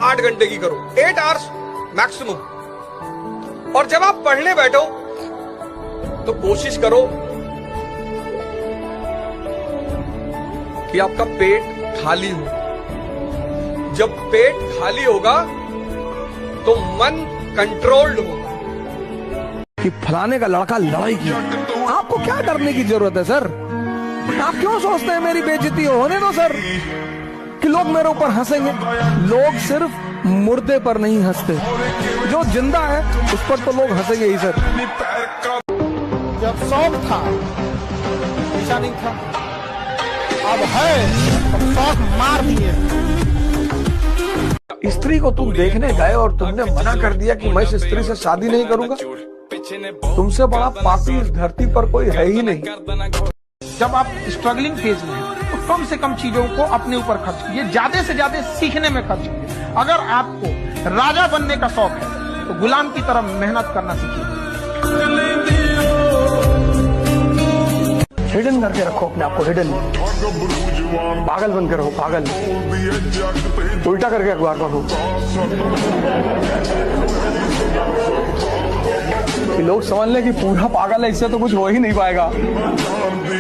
8 घंटे की करो, 8 आवर्स मैक्सिमम। और जब आप पढ़ने बैठो तो कोशिश करो कि आपका पेट खाली हो। जब पेट खाली होगा तो मन कंट्रोल्ड होगा। कि फलाने का लड़का लड़ाई किया, आपको क्या डरने की जरूरत है सर? आप क्यों सोचते हैं मेरी बेइज्जती होने दो सर, कि लोग मेरे ऊपर हंसेंगे। लोग सिर्फ मुर्दे पर नहीं हंसते, जो जिंदा है उस पर तो लोग हंसेंगे ही सर। जब शौक था ऐसा नहीं था, अब है तो शौक मार दिए। स्त्री को तुम देखने गए और तुमने मना कर दिया कि मैं इस स्त्री से शादी नहीं करूंगा। तुमसे बड़ा पापी इस धरती पर कोई है ही नहीं। जब आप स्ट्रगलिंग फेज में हैं तो कम से कम चीजों को अपने ऊपर खर्च कीजिए, ज्यादा से ज्यादा सीखने में खर्च कीजिए। अगर आपको राजा बनने का शौक है तो गुलाम की तरह मेहनत करना सीखिए। हिडन करके रखो अपने आप को, हिडन। पागल बन के रहो, पागल। उल्टा करके अखबार पढ़ो कि लोग समझ लें कि पूरा पागल है, इससे तो कुछ हो ही नहीं पाएगा।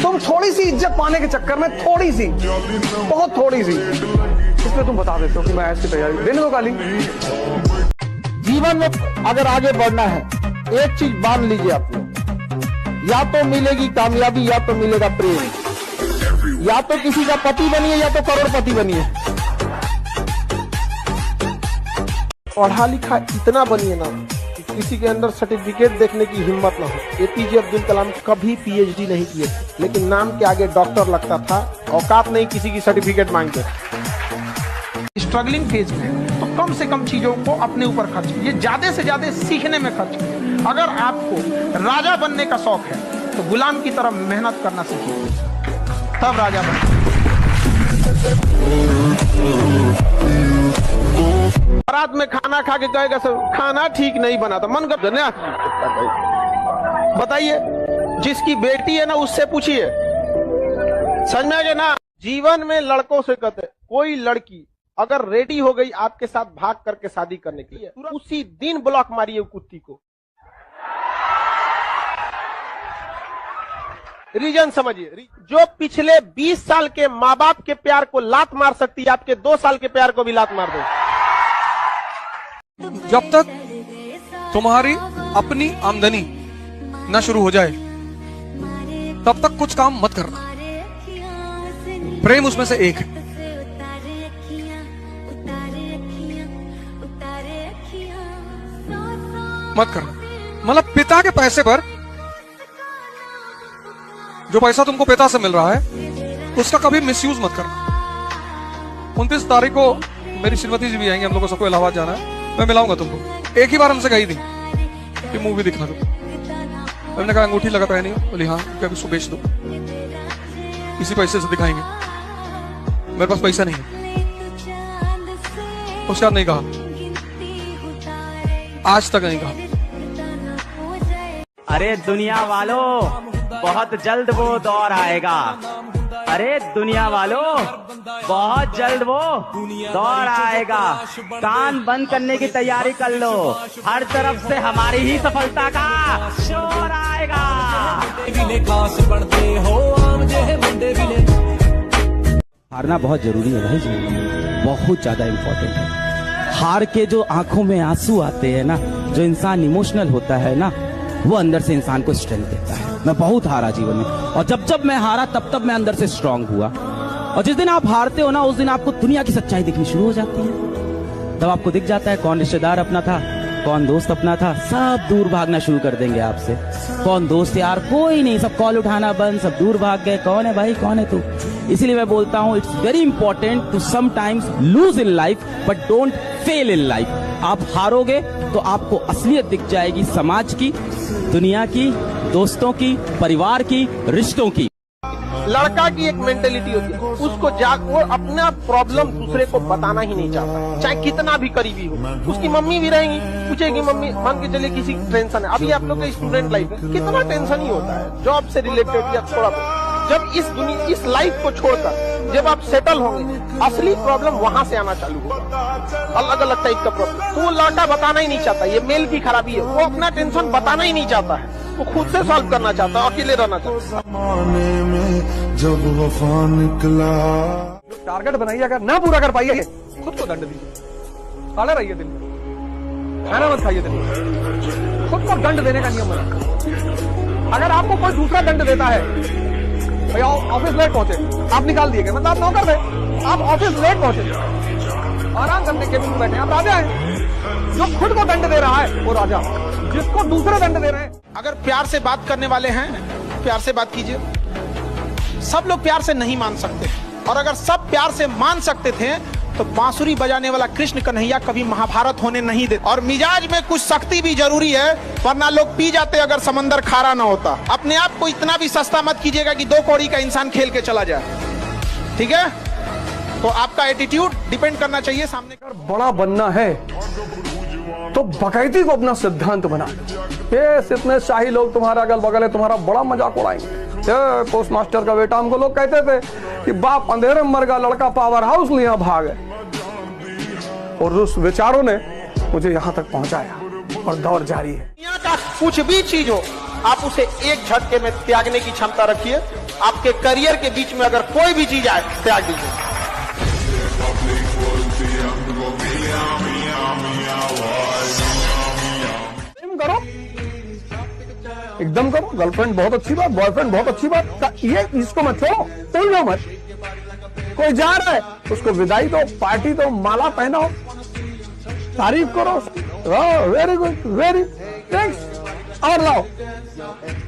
तुम थोड़ी सी इज्जत पाने के चक्कर में, थोड़ी सी, बहुत थोड़ी सी, इसमें तुम बता देते हो कि मैं ऐसी तैयारी देने दो गाली। जीवन में अगर आगे बढ़ना है, एक चीज मान लीजिए आप लोग, या तो मिलेगी कामयाबी या तो मिलेगा प्रेम। या तो किसी का पति बनिए या तो करोड़पति बनिए। पढ़ा लिखा इतना बनिए ना कि किसी के अंदर सर्टिफिकेट देखने की हिम्मत ना हो। एपीजे अब्दुल कलाम कभी पीएचडी नहीं किए थे, लेकिन नाम के आगे डॉक्टर लगता था, औकात नहीं किसी की सर्टिफिकेट मांगते। स्ट्रगलिंग फेज में तो कम से कम चीजों को अपने ऊपर खर्च कीजिए, ज्यादा से ज्यादा सीखने में खर्च कीजिए। अगर आपको राजा बनने का शौक है तो गुलाम की तरह मेहनत करना सीखिए, तब राजा बने। बारात में खाना खा के कहेगा सर खाना ठीक नहीं बना था, मन कर धन्यवाद। बताइए, जिसकी बेटी है ना उससे पूछिए, समझ में आ गया ना। जीवन में लड़कों से कहते कोई लड़की अगर रेडी हो गई आपके साथ भाग करके शादी करने के लिए, उसी दिन ब्लॉक मारिए कुत्ती को। रीजन समझिए, जो पिछले 20 साल के माँ बाप के प्यार को लात मार सकती है, आपके 2 साल के प्यार को भी लात मार दो। जब तक तुम्हारी अपनी आमदनी ना शुरू हो जाए तब तक कुछ काम मत करना। प्रेम उसमें से एक है। मत करना, मतलब पिता के पैसे पर, जो पैसा तुमको पिता से मिल रहा है उसका कभी मिसयूज मत करना। 29 तारीख को मेरी श्रीमती जी भी आएंगे, हम लोग को सबको इलाहाबाद जाना है, मैं मिलाऊंगा तुमको। एक ही बार हमसे कही थी कि मूवी दिखा दो, हमने कहा अंगूठी लगा पहनी हो, बोली हाँ, क्या इसको बेच दो, इसी पैसे से दिखाएंगे। मेरे पास पैसा नहीं है, उसके बाद नहीं कहा, आज तक नहीं कहा। अरे दुनिया वालों, बहुत जल्द वो दौर आएगा। अरे दुनिया वालों, बहुत जल्द वो दौर आएगा। कान बंद करने की तैयारी कर लो, हर तरफ से हमारी ही सफलता का शोर आएगा। हारना बहुत जरूरी है भाई जी, बहुत ज्यादा इम्पोर्टेंट है। हार के जो आंखों में आंसू आते हैं ना, जो इंसान इमोशनल होता है ना, वो अंदर से इंसान को स्ट्रेंथ देता है। मैं बहुत हारा जीवन में, और जब जब मैं हारा तब तब मैं अंदर से स्ट्रांग हुआ। और जिस दिन आप हारते हो ना, उस दिन आपको दुनिया की सच्चाई दिखनी शुरू हो जाती है। तब आपको दिख जाता है कौन रिश्तेदार अपना था, कौन दोस्त अपना था। सब दूर भागना शुरू कर देंगे आपसे। कौन दोस्त यार, कोई नहीं, सब कॉल उठाना बंद, सब दूर भाग गए। कौन है भाई, कौन है तू? इसीलिए मैं बोलता हूँ, it's very important to sometimes lose in life but don't fail in life. आप हारोगे तो आपको असलियत दिख जाएगी, समाज की, दुनिया की, दोस्तों की, परिवार की, रिश्तों की। लड़का की एक मेंटेलिटी होती है, उसको वो अपना प्रॉब्लम दूसरे को बताना ही नहीं चाहता, चाहे कितना भी करीबी हो। उसकी मम्मी भी रहेंगी, पूछेगी मम्मी, मान के चलिए किसी टेंशन है, अभी आप लोग का स्टूडेंट लाइफ है, कितना टेंशन ही होता है जॉब से रिलेटेड या थोड़ा बहुत। जब इस लाइफ को छोड़कर जब आप सेटल होंगे असली प्रॉब्लम वहां से आना चालू होगा, अलग अलग टाइप का प्रॉब्लम। तो वो लड़का बताना ही नहीं चाहता, ये मेल की खराबी है, वो अपना टेंशन बताना ही नहीं चाहता है, वो खुद से सॉल्व करना चाहता है, अकेले रहना चाहता है। जब वफा निकला टारगेट बनाइए, अगर ना पूरा कर पाइए खुद को दंड दीजिए, खड़े रहिए दिन में, खाना मत खाइए दिन में, खुद को दंड देने का नियम बना। अगर आपको कोई दूसरा दंड देता है, भैया ऑफिस लेट पहुंचे, आप निकाल दिए गए, मतलब आप नौकर थे, आप ऑफिस लेट पहुंचे, आराम करने केबिन में बैठे, आप राजा हैं। जो खुद को दंड दे रहा है वो राजा, जिसको दूसरे दंड दे रहे हैं। अगर प्यार से बात करने वाले हैं, प्यार से बात कीजिए। सब लोग प्यार से नहीं मान सकते, और अगर सब प्यार से मान सकते थे तो बांसुरी बजाने वाला कृष्ण कन्हैया कभी महाभारत होने नहीं देते। और मिजाज में कुछ सख्ती भी जरूरी है, वरना लोग पी जाते अगर समंदर खारा ना होता। अपने आप को इतना भी सस्ता मत कीजिएगा कि 2 कौड़ी का इंसान खेल के चला जाए, ठीक है? तो आपका एटीट्यूड डिपेंड करना चाहिए सामने का। बड़ा बनना है तो बाकायदगी को अपना सिद्धांत बना। ये इतने शाही लोग तुम्हारा अगल बगल है, तुम्हारा बड़ा मजाक उड़ाएंगे। पोस्ट मास्टर का बेटा, हमको लोग कहते थे कि बाप अंधेरे में मर गया, लड़का पावर हाउस लिया भाग है, और उस विचारों ने मुझे यहां तक पहुंचाया, और दौर जारी है। दुनिया का कुछ भी चीज हो, आप उसे एक झटके में त्यागने की क्षमता रखिए। आपके करियर के बीच में अगर कोई भी चीज आए, त्याग दीजिए। करो, एकदम करो। गर्लफ्रेंड बहुत अच्छी बात, बॉयफ्रेंड बहुत अच्छी बात, ये इसको मत छोड़ो, भूल जाओ मत। कोई जा रहा है उसको विदाई दो, पार्टी दो, माला पहनाओ, तारीफ करो, वेरी गुड, वेरी थैंक्स, और लाओ,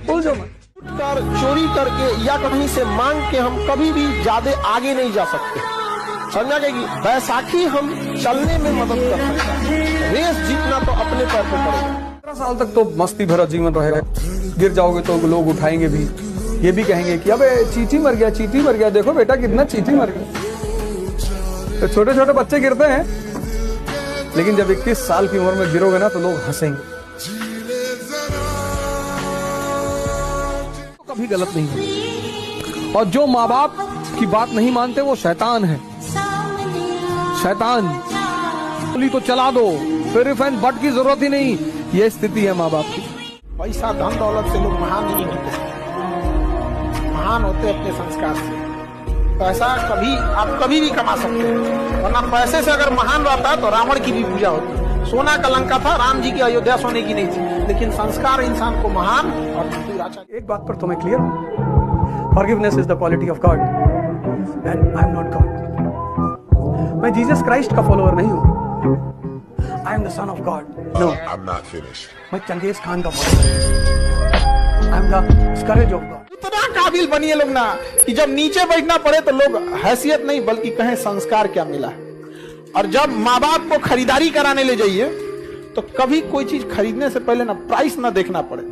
भूल जाओ मत। कर चोरी करके या कहीं से मांग के हम कभी भी ज्यादा आगे नहीं जा सकते, समझा कि बैसाखी हम चलने में मदद कर सकते हैं, रेस जीतना तो अपने पैर पे पड़ेगा। 15 साल तक तो मस्ती भरा जीवन रहेगा, गिर जाओगे तो लोग उठाएंगे भी, ये भी कहेंगे कि अबे चींटी मर गया, चींटी मर गया, देखो बेटा कितना चींटी मर गया। तो छोटे छोटे बच्चे गिरते हैं, लेकिन जब 21 साल की उम्र में गिरोगे ना तो लोग हंसेंगे। तो कभी गलत नहीं है, और जो माँ बाप की बात नहीं मानते वो शैतान है, शैतान। तो चला दो, फिर इफ एंड बट की जरूरत ही नहीं, ये स्थिति है माँ बाप की। पैसा धन दौलत से लोग महान नहीं होते, महान होते अपने संस्कार से। पैसा आप कभी भी कमा सकते हैं, वरना पैसे से अगर महान रहता है तो रावण की भी पूजा होती। सोना का लंका था, राम जी की अयोध्या सोने की नहीं थी, लेकिन संस्कार इंसान को महान और एक बात पर तुम्हें क्लियर हो, forgiveness is the quality of God and I am not God. मैं जीसस क्राइस्ट का फॉलोअर नहीं हूं, I am the son of God. No, I'm not finished. मैं चंगेज खान का follower. I am the courage of God. इतना काबिल बनिए लोग ना कि जब नीचे बैठना पड़े तो लोग हैसियत नहीं बल्कि कहें संस्कार क्या मिला है। और जब माँ बाप को खरीदारी कराने ले जाइए तो कभी कोई चीज खरीदने से पहले ना प्राइस ना देखना पड़े।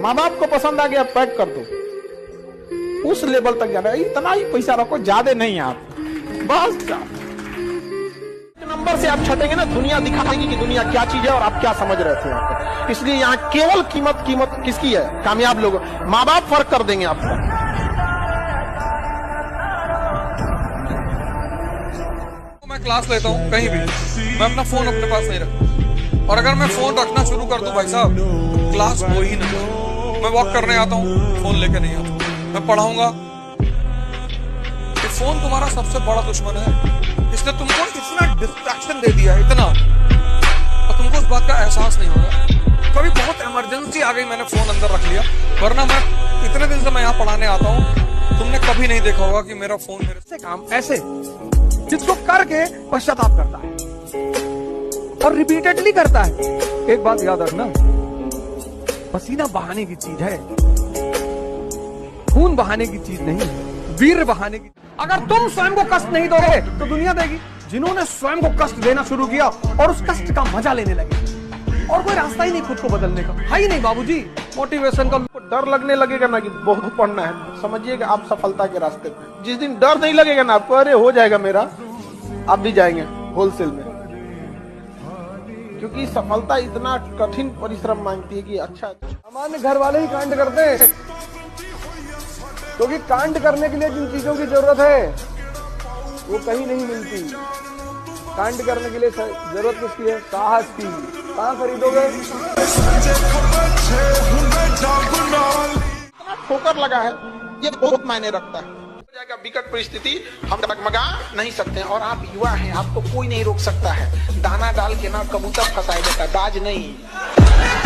माँ बाप को पसंद आ गया, पैक कर दो, उस लेवल तक जाना। इतना ही पैसा रखो, ज्यादा नहीं आप, बस नंबर से आप छटेंगे ना, दुनिया दिखाएगी कि दुनिया क्या चीज है और आप क्या समझ रहे थे यहाँ पे। इसलिए यहाँ केवल कीमत किसकी है? कामयाब लोग। माँ बाप फर्क कर देंगे आपको। मैं क्लास लेता हूँ कहीं भी, मैं अपना फोन अपने पास नहीं रखता, और अगर मैं फोन रखना शुरू कर दूं भाई साहब, क्लास हो ही नहीं। मैं वॉक करने आता हूँ, फोन लेके नहीं आता। मैं पढ़ाऊंगा, फोन तुम्हारा सबसे बड़ा दुश्मन है, इसने तुमको इतना डिस्ट्रैक्शन दे दिया है, इतना, और तुमको उस बात का एहसास नहीं होगा। कभी बहुत इमरजेंसी आ गई, मैंने फोन अंदर रख लिया, वरना मैं इतने दिन से मैं यहाँ पढ़ाने आता हूँ, तुमने कभी नहीं देखा होगा कि मेरा फोन मेरे से काम ऐसे जिसको करके पश्चाताप करता है और रिपीटेडली करता है। एक बात याद रखना, पसीना बहाने की चीज है, खून बहाने की चीज नहीं है, वीर बहाने की। अगर तुम स्वयं को कष्ट नहीं दोगे तो दुनिया देगी। जिन्होंने स्वयं को कष्ट देना शुरू किया और उस कष्ट का मजा लेने लगे, और कोई रास्ता ही नहीं खुद को बदलने का, है ही नहीं बाबूजी। मोटिवेशन का डर लगने लगेगा ना कि बहुत पढ़ना है, समझिए कि आप सफलता के रास्ते पे। जिस दिन डर नहीं लगेगा ना आपको, अरे हो जाएगा मेरा, आप भी जाएंगे होलसेल में। क्योंकि सफलता इतना कठिन परिश्रम मांगती है कि अच्छा। सामान्य घर वाले ही कांड करते हैं, क्योंकि कांड करने के लिए जिन चीजों की जरूरत है वो कहीं नहीं मिलती। कांड करने के लिए जरूरत किसकी है? साहस की। कहाँ खरीदोगे? ठोकर लगा है, ये बहुत मायने रखता है। हो जाएगा विकट परिस्थिति, हम डगमगा नहीं सकते हैं। और आप युवा हैं, आपको कोई नहीं रोक सकता है। दाना डाल के ना कबूतर फंसाए देता, दाज नहीं।